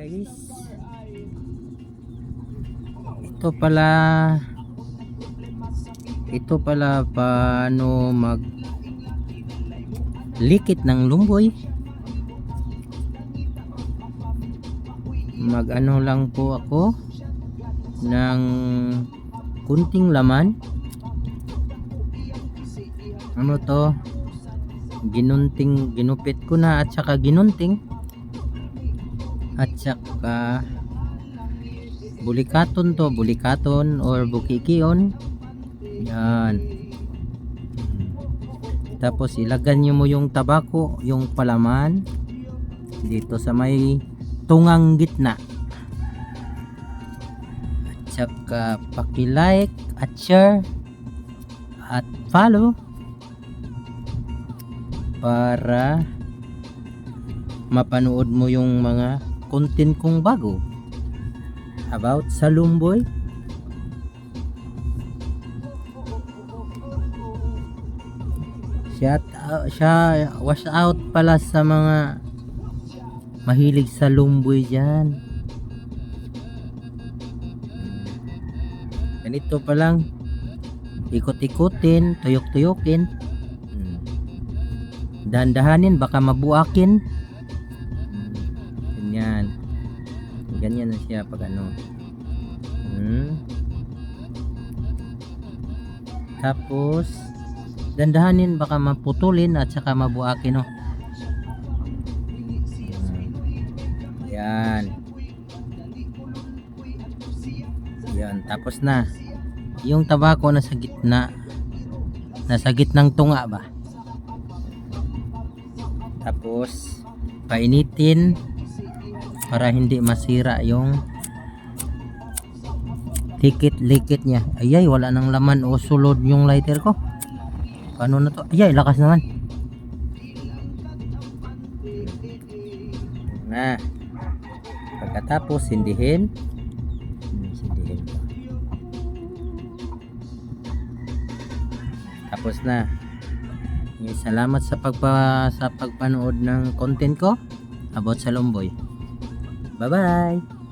Guys, ito pala paano mag likit ng lumboy. Mag ano lang po ako ng kunting laman. Ano to, ginupit ko na at saka ginunting at saka bulikaton or bukikion. Yan. Tapos ilagyan nyo mo yung tabako, yung palaman dito sa may tungang gitna. At saka paki-like at share at follow para mapanood mo yung mga content kong bago about sa lumboy. Wash out pala sa mga mahilig sa lumboy dyan. Ganito pa lang, ikot-ikutin, tuyok-tuyokin, dahan-dahanin baka mabuakin. Ganyan na siya pag ano. Tapos dandahanin baka maputulin at saka mabuakin, no. Yan, tapos na yung tabako nasa gitnang tunga ba. Tapos painitin para hindi masira yung likit niya. Ayay, wala nang laman o sulod yung lighter ko. Paano na to? Ayay, lakas naman. Na pagkatapos sindihin. Tapos na. Salamat sa pagpanood ng content ko about sa lumboy. Bye bye.